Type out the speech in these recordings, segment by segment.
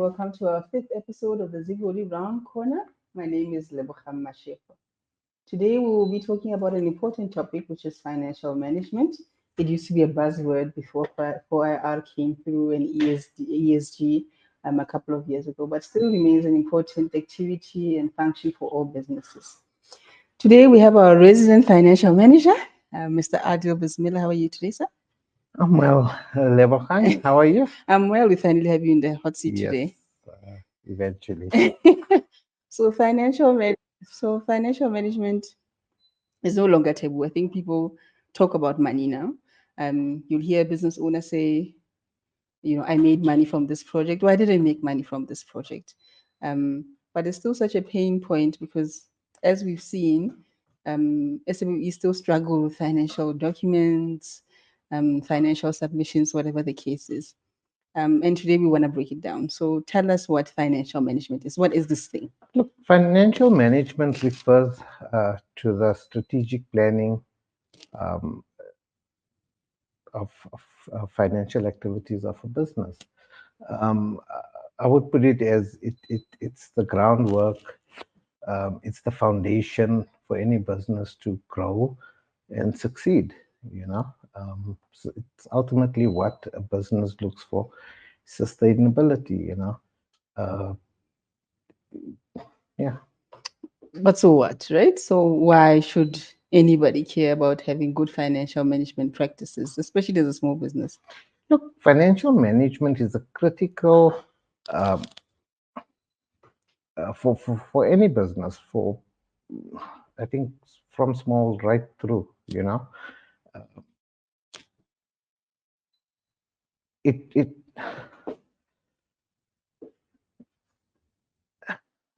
welcome to our fifth episode of the Zigoli Round Corner. My name is Leboham Mashefo. Today we will be talking about an important topic, which is financial management. It used to be a buzzword before 4IR came through and ESG a couple of years ago, but still remains an important activity and function for all businesses. Today we have our resident financial manager, Mr. Adil Bismillah. How are you today, sir? I'm well, Lebohang. How are you? I'm well. We finally have you in the hot seat Yes, today. eventually. So financial management is no longer taboo. I think people talk about money now. You'll hear a business owner say, I made money from this project. Why did I make money from this project? But it's still such a pain point because, as we've seen, SMEs still struggle with financial documents, financial submissions, whatever the case is. And today we want to break it down. So tell us what financial management is. What is this thing? Look, financial management refers to the strategic planning um, of financial activities of a business. Um, I would put it as it's the groundwork, it's the foundation for any business to grow and succeed. So it's ultimately what a business looks for: sustainability. Uh, yeah. But so what, right? So why should anybody care about having good financial management practices, especially as a small business? Look, financial management is a critical um, for any business. For I think from small right through. Uh, it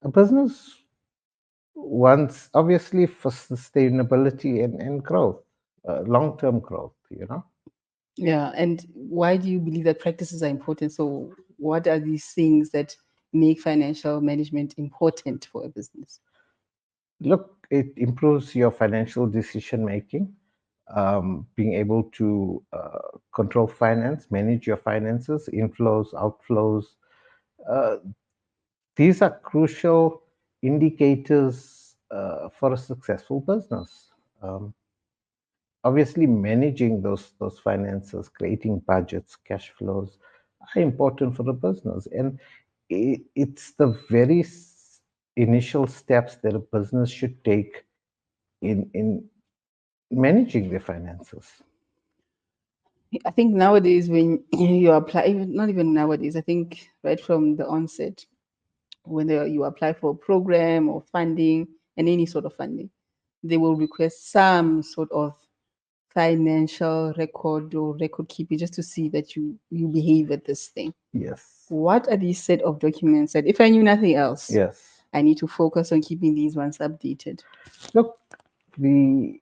a business wants obviously for sustainability and growth, long-term growth. Yeah. And why do you believe that practices are important? So what are these things that make financial management important for a business? Look, it improves your financial decision making, being able to control finance, manage your finances, inflows, outflows. Uh, these are crucial indicators for a successful business. Um, Obviously, managing those finances, creating budgets, cash flows are important for a business, and it's the very initial steps that a business should take in managing their finances. I think nowadays when you apply, not even nowadays, I think right from the onset, when you apply for a program or funding and any sort of funding, they will request some sort of financial record or record keeping just to see that you behave at this thing. Yes. What are these set of documents that if I knew nothing else, Yes. I need to focus on keeping these ones updated? Look, the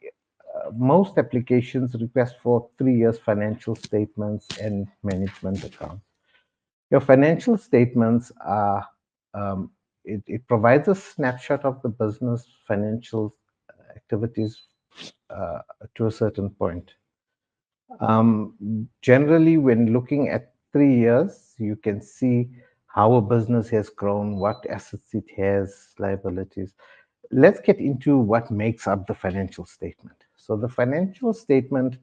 most applications request for 3 years financial statements and management accounts. Your financial statements are it provides a snapshot of the business financial activities uh, to a certain point. Generally, when looking at 3 years, you can see how a business has grown, what assets it has, liabilities. Let's get into what makes up the financial statement. So the financial statement,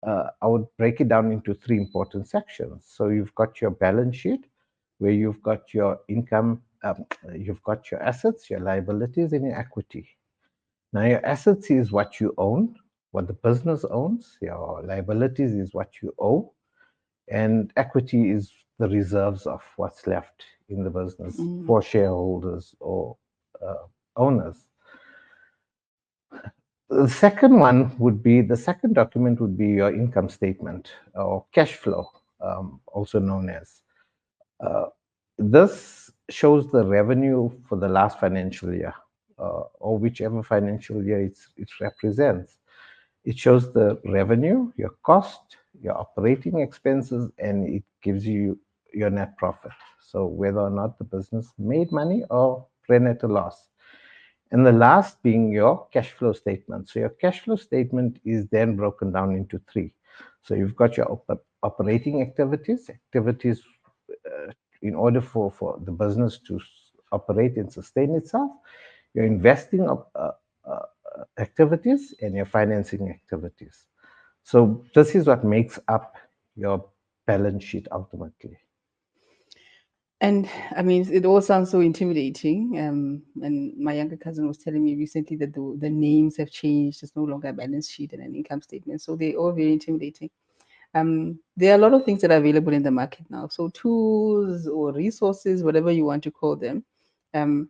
I would break it down into three important sections. So you've got your balance sheet, where you've got your income, you've got your assets, your liabilities, and your equity. Now, your assets is what you own, what the business owns. Your liabilities is what you owe, and equity is the reserves of what's left in the business for shareholders or owners. The second document would be your income statement or cash flow, also known as. Uh, this shows the revenue for the last financial year, or whichever financial year it represents. It shows the revenue, your cost, your operating expenses, and it gives you your net profit. So whether or not the business made money or ran at a loss. And the last being your cash flow statement. So your cash flow statement is then broken down into three. So you've got your operating activities in order for the business to operate and sustain itself, your investing activities and your financing activities. So this is what makes up your balance sheet ultimately. And I mean, it all sounds so intimidating. And my younger cousin was telling me recently that the names have changed. It's no longer a balance sheet and an income statement. So they're all very intimidating. There are a lot of things that are available in the market now. So tools or resources, whatever you want to call them. Um,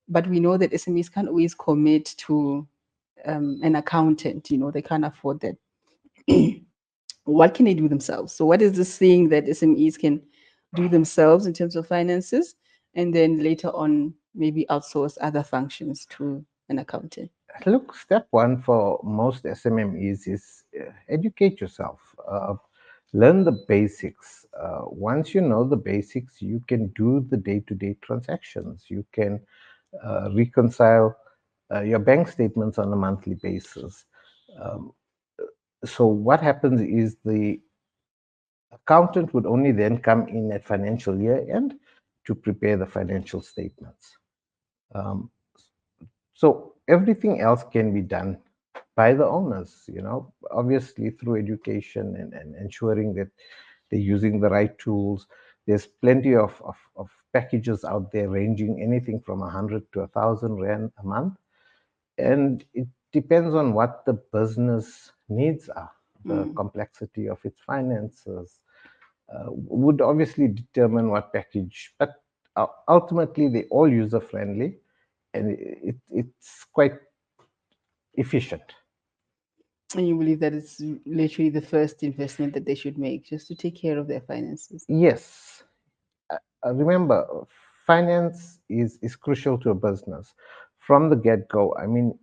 but we know that SMEs can't always commit to an accountant. They can't afford that. What can they do themselves? So, what is this thing that SMEs can do themselves in terms of finances, and then later on maybe outsource other functions to an accountant? Look, step one for most SMMEs is educate yourself. Learn the basics. Once you know the basics, you can do the day-to-day transactions. You can reconcile your bank statements on a monthly basis. Um, so what happens is the accountant would only then come in at financial year end to prepare the financial statements. Um, so everything else can be done by the owners, obviously through education and ensuring that they're using the right tools. There's plenty of packages out there ranging anything from 100 to 1,000 rand a month. And it depends on what the business needs are. The Mm. complexity of its finances would obviously determine what package, but ultimately they're all user friendly and it's quite efficient. And you believe that it's literally the first investment that they should make, just to take care of their finances. Yes. Remember, finance is crucial to a business from the get go. I mean,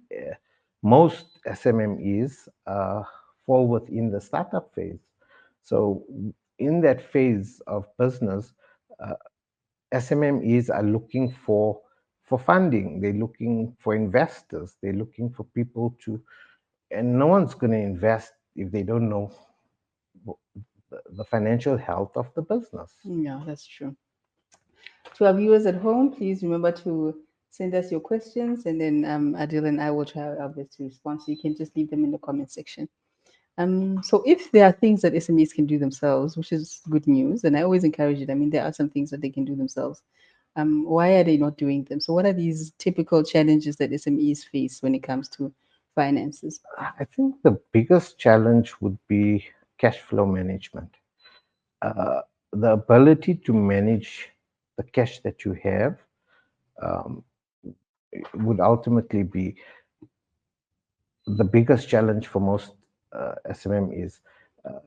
most SMMEs fall within the startup phase. So, in that phase of business, uh, SMMEs are looking for funding. They're looking for investors. They're looking for people to, and no one's going to invest if they don't know the financial health of the business. Yeah, that's true. To our viewers at home, please remember to send us your questions, and then Adil and I will try our best to respond. So you can just leave them in the comment section. So if there are things that SMEs can do themselves, which is good news, and I always encourage it. I mean, there are some things that they can do themselves. Why are they not doing them? So what are these typical challenges that SMEs face when it comes to finances? I think the biggest challenge would be cash flow management. Uh, the ability to manage the cash that you have um, would ultimately be the biggest challenge for most SMMEs.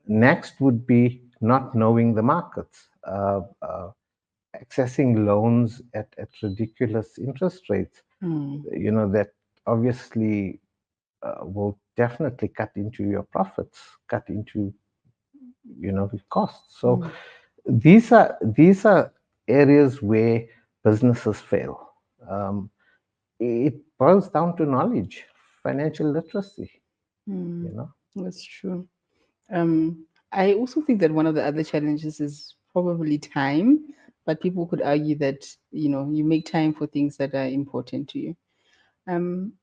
Next would be not knowing the markets, accessing loans at ridiculous interest rates. Hmm. That obviously will definitely cut into your profits, cut into the costs. So Hmm. these are areas where businesses fail. Um, it boils down to knowledge, financial literacy. Hmm. You know, That's true. I also think that one of the other challenges is probably time, but people could argue that you make time for things that are important to you. Um,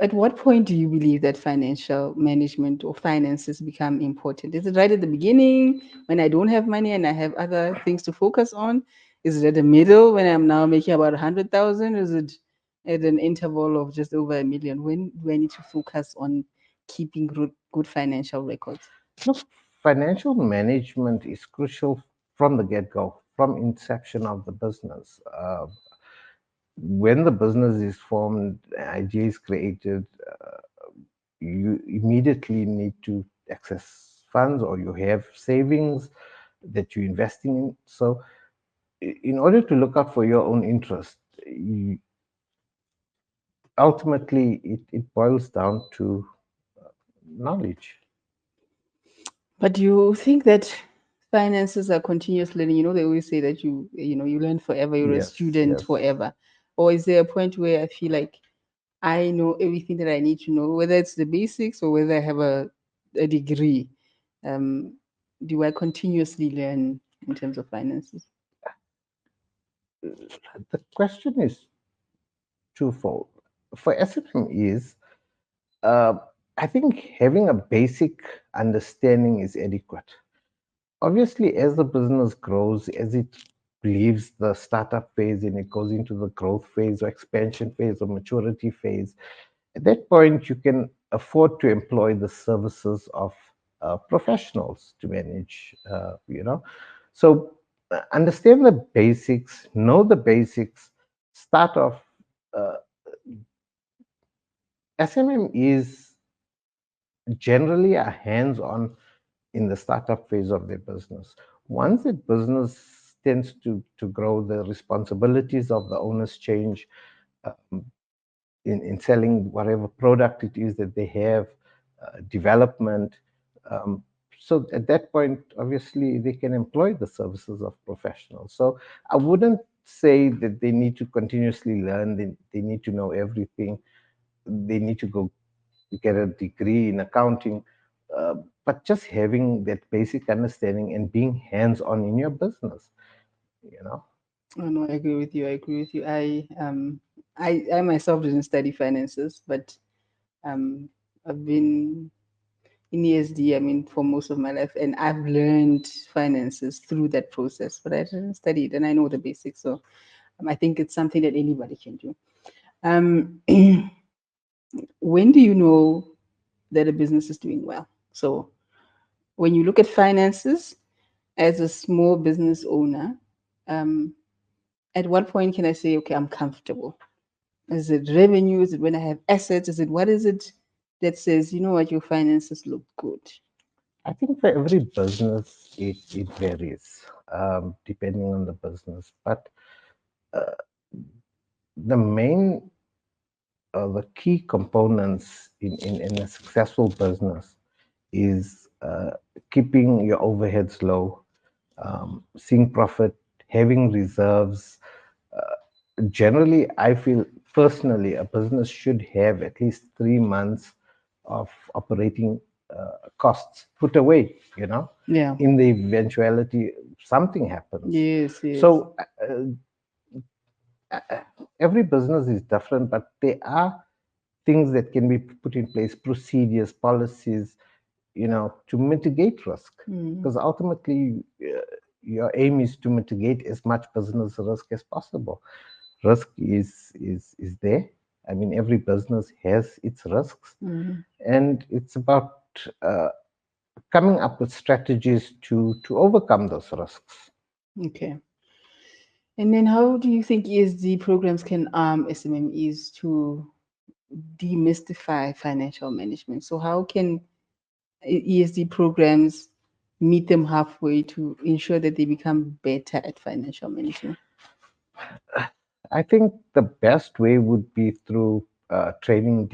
at what point do you believe that financial management or finances become important? Is it right at the beginning when I don't have money and I have other things to focus on? Is it at the middle when I'm now making about 100,000? Is it at an interval of just over 1 million? When do I need to focus on keeping good financial records? look, financial management is crucial from the get-go, from inception of the business. When the business is formed, idea is created, you immediately need to access funds or you have savings that you're investing in. So, in order to look out for your own interest, ultimately it boils down to knowledge. But do you think that finances are continuous learning? They always say that you learn forever, you're a Yes, student yes. forever. Or is there a point where I feel like I know everything that I need to know, whether it's the basics or whether I have a degree? Um, do I continuously learn in terms of finances? The question is twofold. For SMEs, uh, I think having a basic understanding is adequate. Obviously, as the business grows, as it leaves the startup phase and it goes into the growth phase or expansion phase or maturity phase, at that point, you can afford to employ the services of professionals to manage, So understand the basics, know the basics, start off. Uh, SMM is generally a hands-on in the startup phase of their business. Once the business tends to grow, the responsibilities of the owners change in selling whatever product it is that they have, development. Um, so at that point, obviously, they can employ the services of professionals. So I wouldn't say that they need to continuously learn, they need to know everything, they need to go get a degree in accounting, uh, but just having that basic understanding and being hands-on in your business, you know. Oh, no, I agree with you. I agree with you. I myself didn't study finances, but um, I've been in ESD, I mean, for most of my life, and I've learned finances through that process. But I didn't study it, and I know the basics. So I think it's something that anybody can do. Um, when do you know that a business is doing well? So when you look at finances as a small business owner, um, at what point can I say, okay, I'm comfortable? Is it revenue? Is it when I have assets? Is it what is it that says, you know what, your finances look good? I think for every business, it varies depending on the business. But the main, the key components in a successful business is keeping your overheads low, seeing profit, having reserves. Generally, I feel personally a business should have at least 3 months of operating costs put away, Yeah. in the eventuality something happens. Yes, yes. So every business is different, but there are things that can be put in place, procedures, policies, to mitigate risk. Mm, Because ultimately, your aim is to mitigate as much business risk as possible. Risk is there. I mean, every business has its risks, mm, and it's about coming up with strategies to overcome those risks. okay. And then how do you think ESD programs can arm SMMEs to demystify financial management? So how can ESD programs meet them halfway to ensure that they become better at financial management? I think the best way would be through training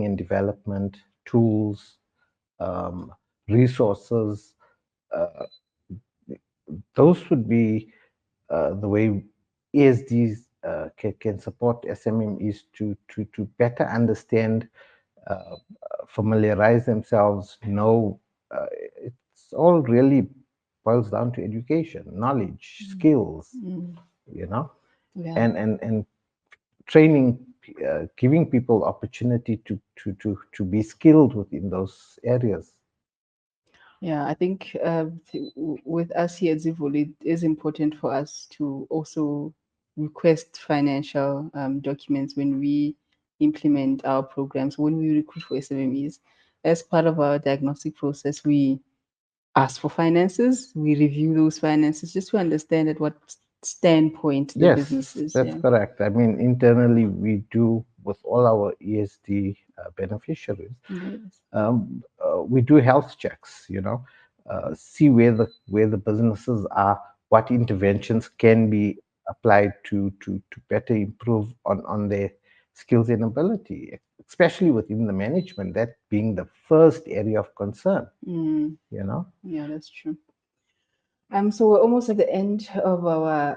and development tools, um, resources. Uh, those would be the way ESDs can support SMMEs to better understand, familiarize themselves, know. It's all really boils down to education, knowledge, skills, Mm, you know, yeah. and training, giving people opportunity to be skilled within those areas. Yeah, I think with us here at Zivul, it is important for us to also request financial documents when we implement our programs, when we recruit for SMMEs. As part of our diagnostic process, we ask for finances, we review those finances just to understand at what standpoint the business Yes, is. that's Yeah. correct. I mean, internally, we do with all our ESD beneficiaries, Yes. we do health checks. See where the businesses are, what interventions can be applied to better improve on their skills and ability, especially within the management. That being the first area of concern. Mm, You know. yeah, that's true. So we're almost at the end of our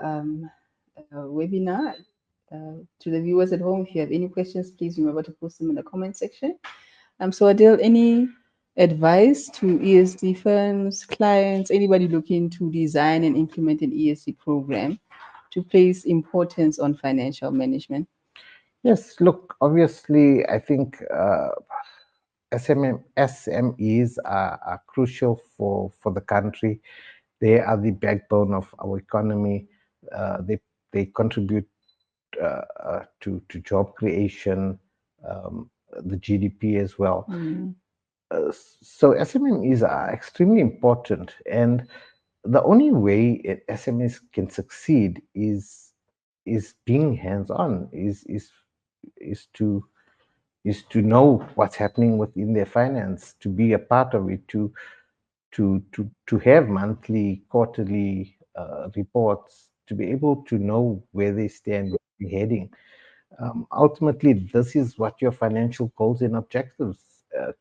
webinar. To the viewers at home, if you have any questions, please remember to post them in the comment section. So Adele, any advice to ESD firms, clients, anybody looking to design and implement an ESD program? to place importance on financial management? Yes, look, obviously, I think SMEs are crucial for the country. They are the backbone of our economy. They contribute to job creation, um, the GDP as well. Mm, So SMEs are extremely important, and the only way SMEs can succeed is being hands-on, is to know what's happening within their finance, to be a part of it, to have monthly, quarterly reports, to be able to know where they stand, where they're heading. Ultimately, this is what your financial goals and objectives.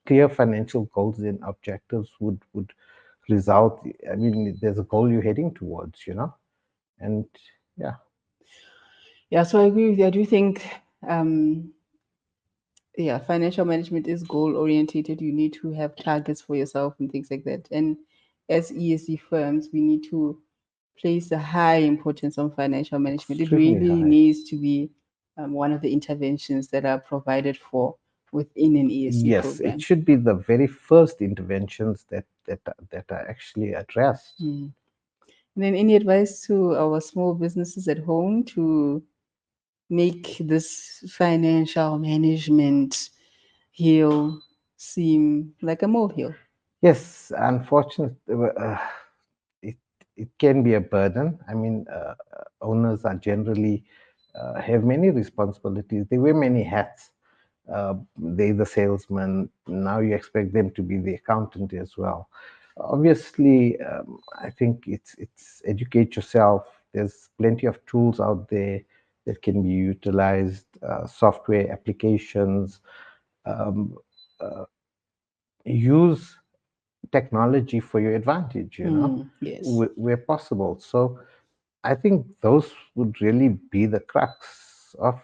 Clear financial goals and objectives would result. I mean, there's a goal you're heading towards, and yeah. yeah, so I agree with you. I do think, um, yeah, financial management is goal orientated. You need to have targets for yourself and things like that. And as ESD firms, we need to place a high importance on financial management. It Extremely really high. needs to be one of the interventions that are provided for within an ESD Yes, it program. should be the very first interventions that are actually addressed. Mm. And then, any advice to our small businesses at home to make this financial management hill seem like a molehill? Yes, unfortunately, it it can be a burden. I mean, owners are generally have many responsibilities. They wear many hats. They're the salesman. Now you expect them to be the accountant as well. Obviously, I think it's educate yourself. There's plenty of tools out there that can be utilized, software applications. Um, Use technology for your advantage, Mm, yes. where possible. So I think those would really be the crux of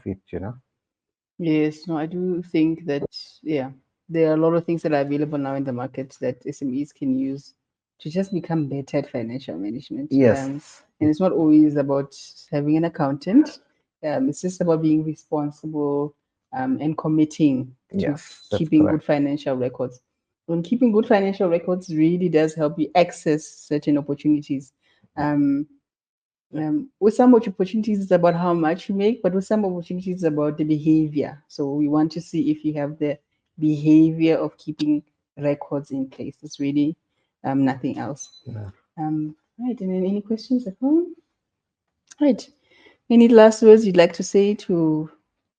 it. Yes, no, I do think that, yeah, there are a lot of things that are available now in the market that SMEs can use to just become better at financial management. Yes, And it's not always about having an accountant. It's just about being responsible and committing to yes, that's keeping good correct. financial records. When keeping good financial records really does help you access certain opportunities. Um, with some opportunities, it's about how much you make, but with some opportunities, it's about the behavior. So we want to see if you have the behavior of keeping records in place. It's really nothing else. Yeah. Right. And then any questions at home? Right. Any last words you'd like to say to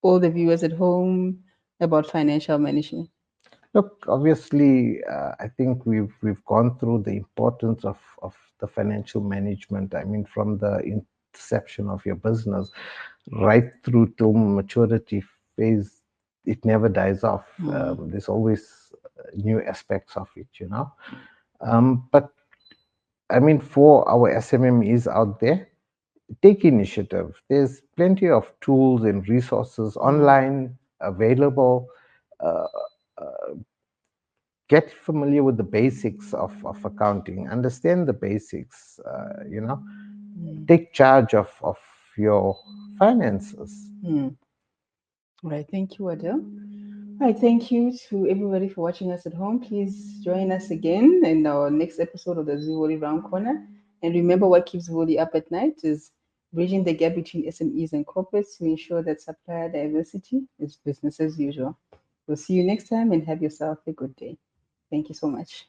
all the viewers at home about financial management? Look, obviously, I think we've gone through the importance of the financial management. I mean, from the inception of your business right through to maturity phase, it never dies off. Mm, There's always new aspects of it. But I mean, for our SMMEs out there, take initiative. There's plenty of tools and resources mm, online available. Uh, get familiar with the basics of accounting, understand the basics, mm, take charge of your finances. mm. Right. Thank you, Adele. Right, thank you to everybody for watching us at home. Please join us again in our next episode of the Zivoli Round Corner. And remember, what keeps Zivoli up at night is bridging the gap between SMEs and corporates to ensure that supplier diversity is business as usual. We'll see you next time and have yourself a good day. Thank you so much.